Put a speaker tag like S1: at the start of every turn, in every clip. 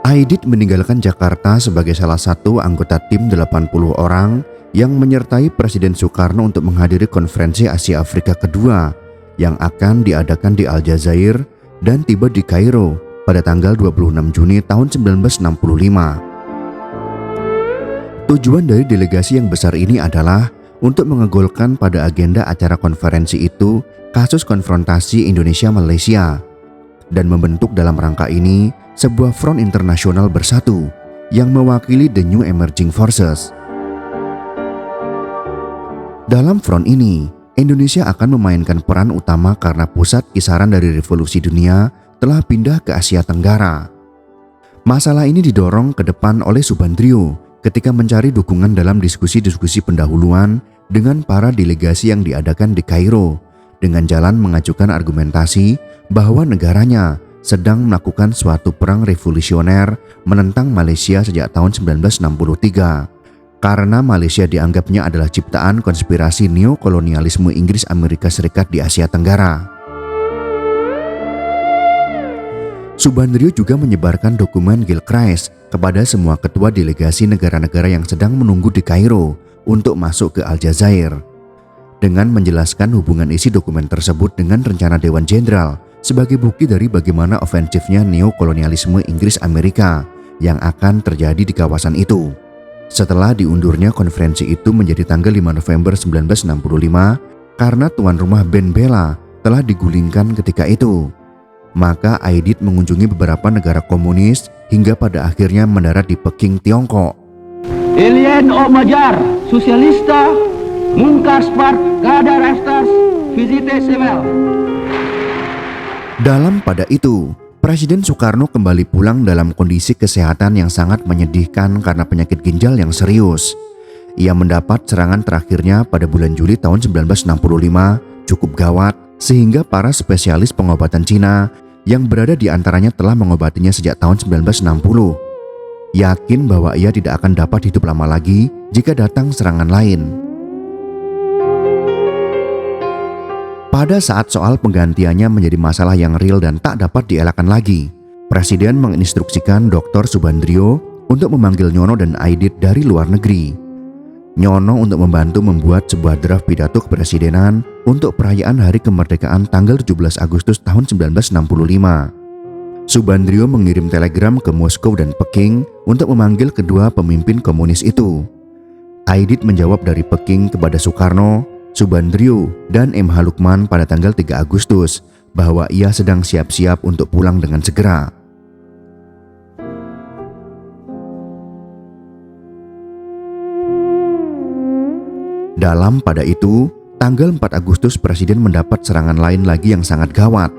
S1: Aidit meninggalkan Jakarta sebagai salah satu anggota tim 80 orang yang menyertai Presiden Soekarno untuk menghadiri konferensi Asia Afrika kedua yang akan diadakan di Aljazair dan tiba di Kairo pada tanggal 26 Juni tahun 1965. Tujuan dari delegasi yang besar ini adalah untuk mengegolkan pada agenda acara konferensi itu kasus konfrontasi Indonesia-Malaysia dan membentuk dalam rangka ini sebuah front internasional bersatu yang mewakili the New Emerging Forces. Dalam front ini, Indonesia akan memainkan peran utama karena pusat kisaran dari revolusi dunia telah pindah ke Asia Tenggara. Masalah ini didorong ke depan oleh Subandrio ketika mencari dukungan dalam diskusi-diskusi pendahuluan dengan para delegasi yang diadakan di Kairo dengan jalan mengajukan argumentasi bahwa negaranya sedang melakukan suatu perang revolusioner menentang Malaysia sejak tahun 1963 karena Malaysia dianggapnya adalah ciptaan konspirasi neokolonialisme Inggris Amerika Serikat di Asia Tenggara. Subandrio juga menyebarkan dokumen Gilchrist kepada semua ketua delegasi negara-negara yang sedang menunggu di Kairo untuk masuk ke Aljazair dengan menjelaskan hubungan isi dokumen tersebut dengan rencana Dewan Jenderal sebagai bukti dari bagaimana ofensifnya neokolonialisme Inggris Amerika yang akan terjadi di kawasan itu. Setelah diundurnya konferensi itu menjadi tanggal 5 November 1965 karena tuan rumah Ben Bella telah digulingkan ketika itu, maka Aidit mengunjungi beberapa negara komunis hingga pada akhirnya mendarat di Peking, Tiongkok.
S2: Alien o Majar, Sosialista, Mungkar Spark, Kadar Estars, Visite Sevel.
S1: Dalam pada itu, Presiden Soekarno kembali pulang dalam kondisi kesehatan yang sangat menyedihkan karena penyakit ginjal yang serius. Ia mendapat serangan terakhirnya pada bulan Juli tahun 1965 cukup gawat sehingga para spesialis pengobatan Cina yang berada di antaranya telah mengobatinya sejak tahun 1960. Yakin bahwa ia tidak akan dapat hidup lama lagi jika datang serangan lain. Pada saat soal penggantiannya menjadi masalah yang real dan tak dapat dielakkan lagi, Presiden menginstruksikan Dr. Subandrio untuk memanggil Nyono dan Aidit dari luar negeri. Nyono untuk membantu membuat sebuah draft pidato kepresidenan untuk perayaan Hari Kemerdekaan tanggal 17 Agustus tahun 1965. Subandrio mengirim telegram ke Moskow dan Peking untuk memanggil kedua pemimpin komunis itu. Aidit menjawab dari Peking kepada Soekarno, Subandrio, dan M.H. Lukman pada tanggal 3 Agustus bahwa ia sedang siap-siap untuk pulang dengan segera. Dalam pada itu, tanggal 4 Agustus Presiden mendapat serangan lain lagi yang sangat gawat,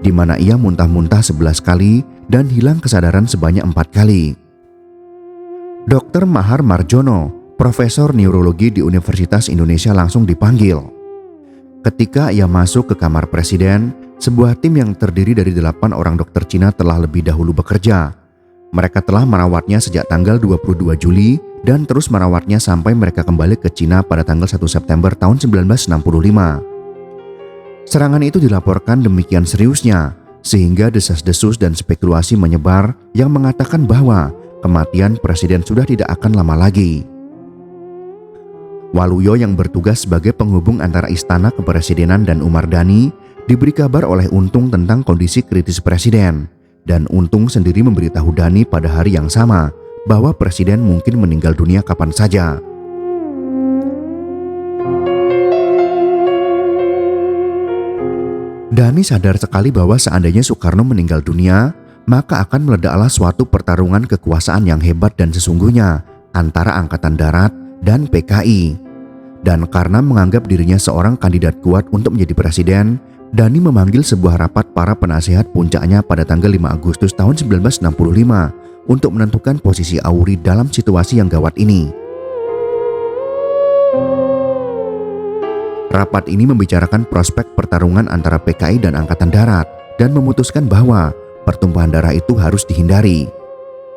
S1: di mana ia muntah-muntah 11 kali dan hilang kesadaran sebanyak 4 kali. Dr. Mahar Marjono, Profesor Neurologi di Universitas Indonesia langsung dipanggil. Ketika ia masuk ke kamar Presiden, sebuah tim yang terdiri dari 8 orang dokter Cina telah lebih dahulu bekerja. Mereka telah merawatnya sejak tanggal 22 Juli dan terus merawatnya sampai mereka kembali ke Cina pada tanggal 1 September tahun 1965. Serangan itu dilaporkan demikian seriusnya, sehingga desas-desus dan spekulasi menyebar yang mengatakan bahwa kematian Presiden sudah tidak akan lama lagi. Waluyo yang bertugas sebagai penghubung antara Istana Kepresidenan dan Umar Dhani diberi kabar oleh Untung tentang kondisi kritis Presiden, dan Untung sendiri memberitahu Dhani pada hari yang sama bahwa Presiden mungkin meninggal dunia kapan saja. Dhani sadar sekali bahwa seandainya Soekarno meninggal dunia, maka akan meledaklah suatu pertarungan kekuasaan yang hebat dan sesungguhnya antara Angkatan Darat dan PKI. Dan karena menganggap dirinya seorang kandidat kuat untuk menjadi presiden, Dhani memanggil sebuah rapat para penasehat puncaknya pada tanggal 5 Agustus tahun 1965 untuk menentukan posisi Auri dalam situasi yang gawat ini. Rapat ini membicarakan prospek pertarungan antara PKI dan Angkatan Darat dan memutuskan bahwa pertumpahan darah itu harus dihindari.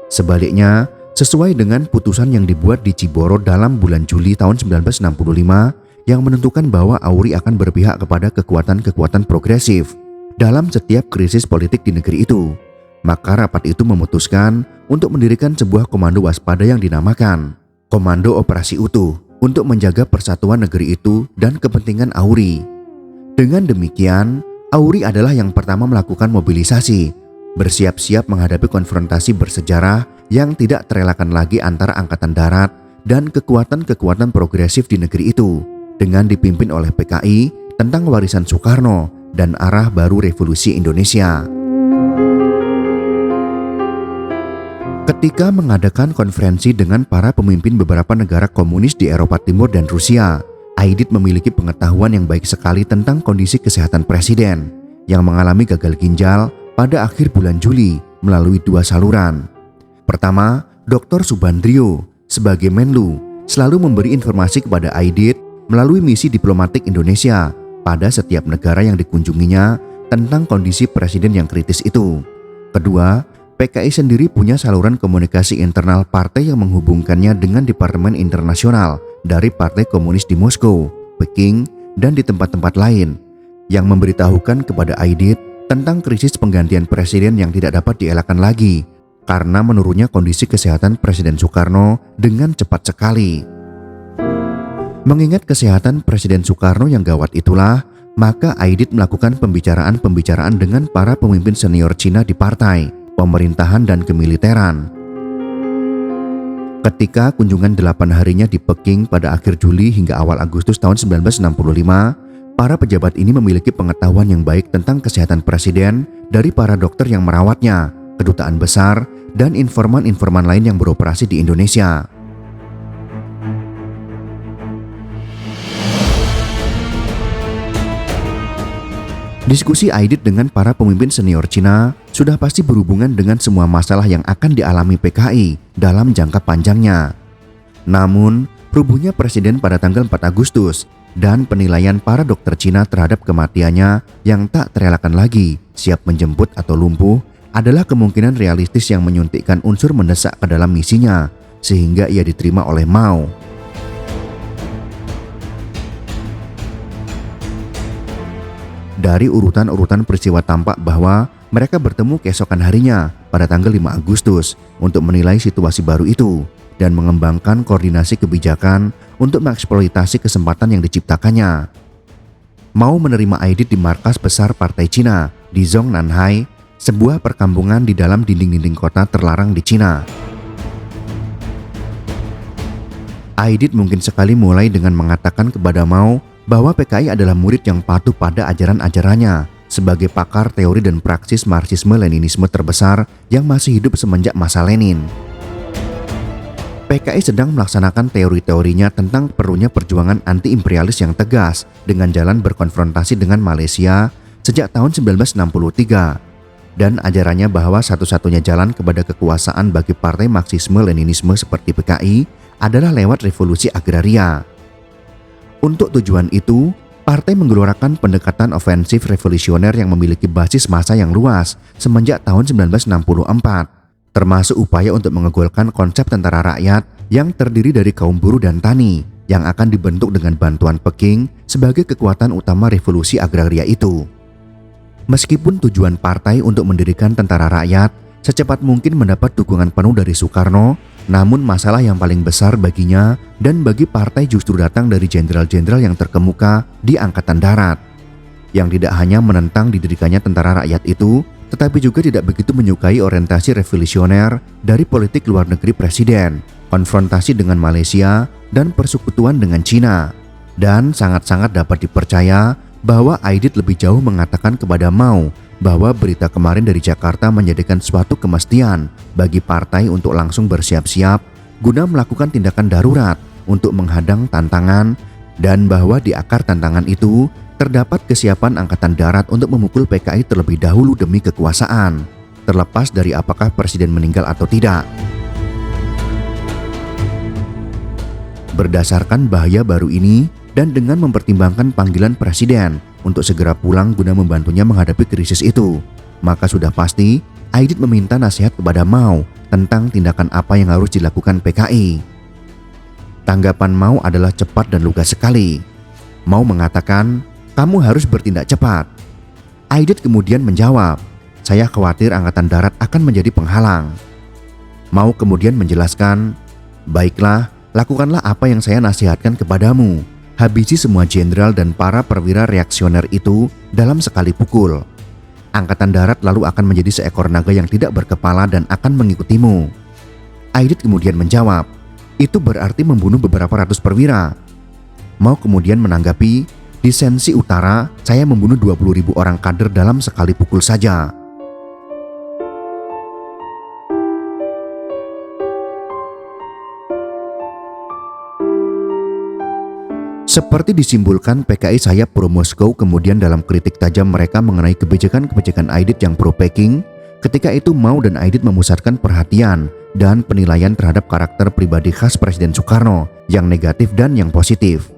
S1: Sebaliknya, sesuai dengan putusan yang dibuat di Ciboro dalam bulan Juli tahun 1965 yang menentukan bahwa Auri akan berpihak kepada kekuatan-kekuatan progresif dalam setiap krisis politik di negeri itu, Maka rapat itu memutuskan untuk mendirikan sebuah komando waspada yang dinamakan Komando Operasi Utuh untuk menjaga persatuan negeri itu dan kepentingan AURI. Dengan demikian, AURI adalah yang pertama melakukan mobilisasi, bersiap-siap menghadapi konfrontasi bersejarah yang tidak terelakkan lagi antara Angkatan Darat dan kekuatan-kekuatan progresif di negeri itu, dengan dipimpin oleh PKI tentang warisan Soekarno dan arah baru revolusi Indonesia. Ketika mengadakan konferensi dengan para pemimpin beberapa negara komunis di Eropa Timur dan Rusia, Aidit memiliki pengetahuan yang baik sekali tentang kondisi kesehatan presiden yang mengalami gagal ginjal pada akhir bulan Juli melalui 2 saluran. Pertama, Dr. Subandrio sebagai Menlu selalu memberi informasi kepada Aidit melalui misi diplomatik Indonesia pada setiap negara yang dikunjunginya tentang kondisi presiden yang kritis itu. Kedua, PKI sendiri punya saluran komunikasi internal partai yang menghubungkannya dengan Departemen Internasional dari Partai Komunis di Moskow, Peking, dan di tempat-tempat lain yang memberitahukan kepada Aidit tentang krisis penggantian presiden yang tidak dapat dielakkan lagi karena menurunnya kondisi kesehatan Presiden Soekarno dengan cepat sekali. Mengingat kesehatan Presiden Soekarno yang gawat itulah, maka Aidit melakukan pembicaraan dengan para pemimpin senior Cina di partai, pemerintahan, dan kemiliteran. Ketika kunjungan 8 harinya di Peking pada akhir Juli hingga awal Agustus tahun 1965, para pejabat ini memiliki pengetahuan yang baik tentang kesehatan presiden dari para dokter yang merawatnya, kedutaan besar, dan informan-informan lain yang beroperasi di Indonesia. Diskusi Aidit dengan para pemimpin senior Cina sudah pasti berhubungan dengan semua masalah yang akan dialami PKI dalam jangka panjangnya. Namun, rubuhnya presiden pada tanggal 4 Agustus dan penilaian para dokter Cina terhadap kematiannya yang tak terelakkan lagi, siap menjemput atau lumpuh, adalah kemungkinan realistis yang menyuntikkan unsur mendesak ke dalam misinya, sehingga ia diterima oleh Mao. Dari urutan-urutan peristiwa tampak bahwa mereka bertemu keesokan harinya pada tanggal 5 Agustus untuk menilai situasi baru itu dan mengembangkan koordinasi kebijakan untuk mengeksploitasi kesempatan yang diciptakannya. Mao menerima Aidit di markas besar Partai Cina di Zongnanhai, sebuah perkampungan di dalam dinding-dinding kota terlarang di Cina. Aidit mungkin sekali mulai dengan mengatakan kepada Mao bahwa PKI adalah murid yang patuh pada ajaran-ajarannya sebagai pakar teori dan praksis Marxisme-Leninisme terbesar yang masih hidup semenjak masa Lenin. PKI sedang melaksanakan teori-teorinya tentang perlunya perjuangan anti-imperialis yang tegas dengan jalan berkonfrontasi dengan Malaysia sejak tahun 1963 dan ajarannya bahwa satu-satunya jalan kepada kekuasaan bagi partai Marxisme-Leninisme seperti PKI adalah lewat revolusi agraria. Untuk tujuan itu, partai menggelorakan pendekatan ofensif revolusioner yang memiliki basis massa yang luas semenjak tahun 1964, termasuk upaya untuk mengegolkan konsep tentara rakyat yang terdiri dari kaum buruh dan tani yang akan dibentuk dengan bantuan Peking sebagai kekuatan utama revolusi agraria itu. Meskipun tujuan partai untuk mendirikan tentara rakyat secepat mungkin mendapat dukungan penuh dari Soekarno, namun masalah yang paling besar baginya dan bagi partai justru datang dari jenderal-jenderal yang terkemuka di Angkatan Darat, yang tidak hanya menentang didirikannya tentara rakyat itu, tetapi juga tidak begitu menyukai orientasi revolusioner dari politik luar negeri presiden, konfrontasi dengan Malaysia, dan persekutuan dengan Cina. Dan sangat-sangat dapat dipercaya bahwa Aidit lebih jauh mengatakan kepada Mao bahwa berita kemarin dari Jakarta menjadikan suatu kemestian bagi partai untuk langsung bersiap-siap guna melakukan tindakan darurat untuk menghadang tantangan, dan bahwa di akar tantangan itu terdapat kesiapan Angkatan Darat untuk memukul PKI terlebih dahulu demi kekuasaan, terlepas dari apakah presiden meninggal atau tidak. Berdasarkan bahaya baru ini dan dengan mempertimbangkan panggilan presiden untuk segera pulang guna membantunya menghadapi krisis itu, maka sudah pasti Aidit meminta nasihat kepada Mao tentang tindakan apa yang harus dilakukan PKI. Tanggapan Mao adalah cepat dan lugas sekali. Mao mengatakan, "Kamu harus bertindak cepat." Aidit kemudian menjawab, saya khawatir Angkatan Darat akan menjadi penghalang. Mao kemudian menjelaskan, baiklah, lakukanlah apa yang saya nasihatkan kepadamu. Habisi semua jenderal dan para perwira reaksioner itu dalam sekali pukul. Angkatan Darat lalu akan menjadi seekor naga yang tidak berkepala dan akan mengikutimu. Aidit kemudian menjawab, itu berarti membunuh beberapa ratus perwira. Mao kemudian menanggapi, di Sensi Utara saya membunuh 20.000 orang kader dalam sekali pukul saja. Seperti disimpulkan PKI sayap pro Moskow kemudian dalam kritik tajam mereka mengenai kebijakan-kebijakan Aidit yang pro Peking, ketika itu Mao dan Aidit memusatkan perhatian dan penilaian terhadap karakter pribadi khas Presiden Soekarno yang negatif dan yang positif.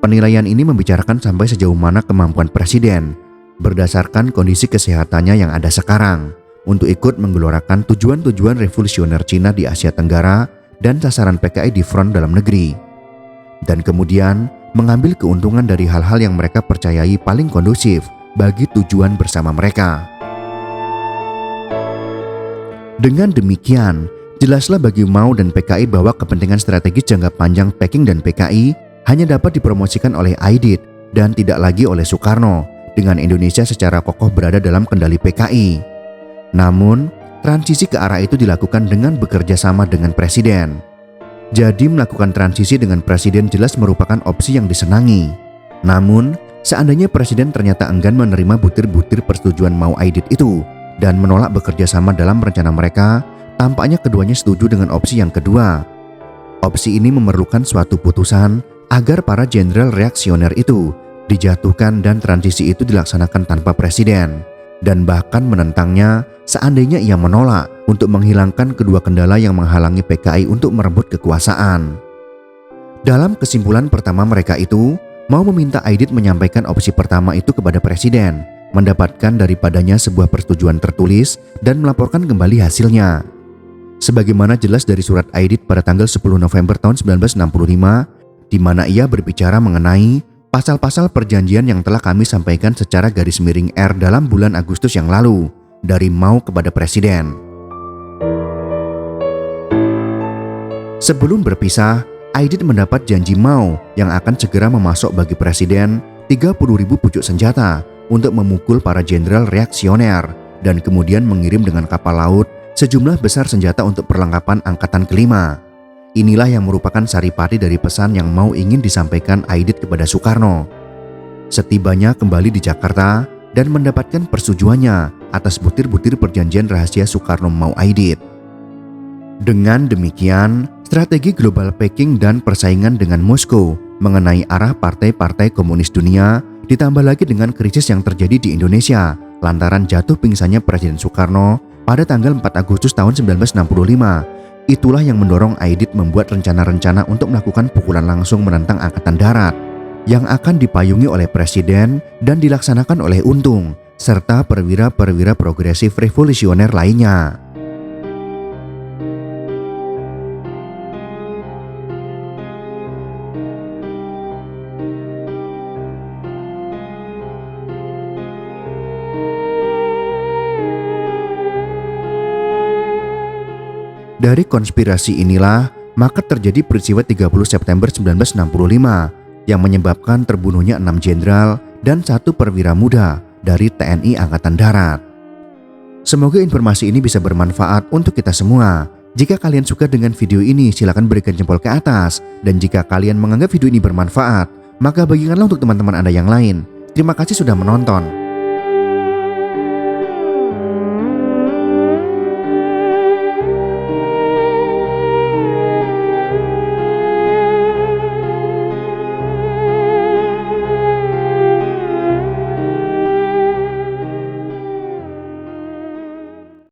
S1: Penilaian ini membicarakan sampai sejauh mana kemampuan Presiden berdasarkan kondisi kesehatannya yang ada sekarang untuk ikut menggelorakan tujuan-tujuan revolusioner Cina di Asia Tenggara dan sasaran PKI di front dalam negeri. Dan kemudian mengambil keuntungan dari hal-hal yang mereka percayai paling kondusif bagi tujuan bersama mereka. Dengan demikian, jelaslah bagi Mao dan PKI bahwa kepentingan strategis jangka panjang Peking dan PKI hanya dapat dipromosikan oleh Aidit dan tidak lagi oleh Soekarno dengan Indonesia secara kokoh berada dalam kendali PKI. Namun, transisi ke arah itu dilakukan dengan bekerja sama dengan Presiden. Jadi melakukan transisi dengan Presiden jelas merupakan opsi yang disenangi. Namun, seandainya Presiden ternyata enggan menerima butir-butir persetujuan Mao Aidit itu dan menolak bekerja sama dalam rencana mereka, tampaknya keduanya setuju dengan opsi yang kedua. Opsi ini memerlukan suatu putusan agar para jenderal reaksioner itu dijatuhkan dan transisi itu dilaksanakan tanpa Presiden, dan bahkan menentangnya seandainya ia menolak untuk menghilangkan kedua kendala yang menghalangi PKI untuk merebut kekuasaan. Dalam kesimpulan pertama mereka itu, Mao meminta Aidit menyampaikan opsi pertama itu kepada Presiden, mendapatkan daripadanya sebuah persetujuan tertulis dan melaporkan kembali hasilnya. Sebagaimana jelas dari surat Aidit pada tanggal 10 November tahun 1965, di mana ia berbicara mengenai pasal-pasal perjanjian yang telah kami sampaikan secara garis miring R dalam bulan Agustus yang lalu dari Mao kepada Presiden. Sebelum berpisah, Aidit mendapat janji Mao yang akan segera memasok bagi Presiden 30.000 pucuk senjata untuk memukul para jenderal reaksioner dan kemudian mengirim dengan kapal laut sejumlah besar senjata untuk perlengkapan angkatan kelima. Inilah yang merupakan saripati dari pesan yang Mao ingin disampaikan Aidit kepada Soekarno. Setibanya kembali di Jakarta dan mendapatkan persetujuannya atas butir-butir perjanjian rahasia Soekarno-Mao Aidit. Dengan demikian, strategi global Peking dan persaingan dengan Moskow mengenai arah partai-partai komunis dunia ditambah lagi dengan krisis yang terjadi di Indonesia lantaran jatuh pingsannya Presiden Soekarno pada tanggal 4 Agustus tahun 1965. Itulah yang mendorong Aidit membuat rencana-rencana untuk melakukan pukulan langsung menentang Angkatan Darat yang akan dipayungi oleh Presiden dan dilaksanakan oleh Untung serta perwira-perwira progresif revolusioner lainnya. Dari konspirasi inilah, maka terjadi peristiwa 30 September 1965 yang menyebabkan terbunuhnya 6 jenderal dan 1 perwira muda dari TNI Angkatan Darat. Semoga informasi ini bisa bermanfaat untuk kita semua. Jika kalian suka dengan video ini, silakan berikan jempol ke atas. Dan jika kalian menganggap video ini bermanfaat, maka bagikanlah untuk teman-teman Anda yang lain. Terima kasih sudah menonton.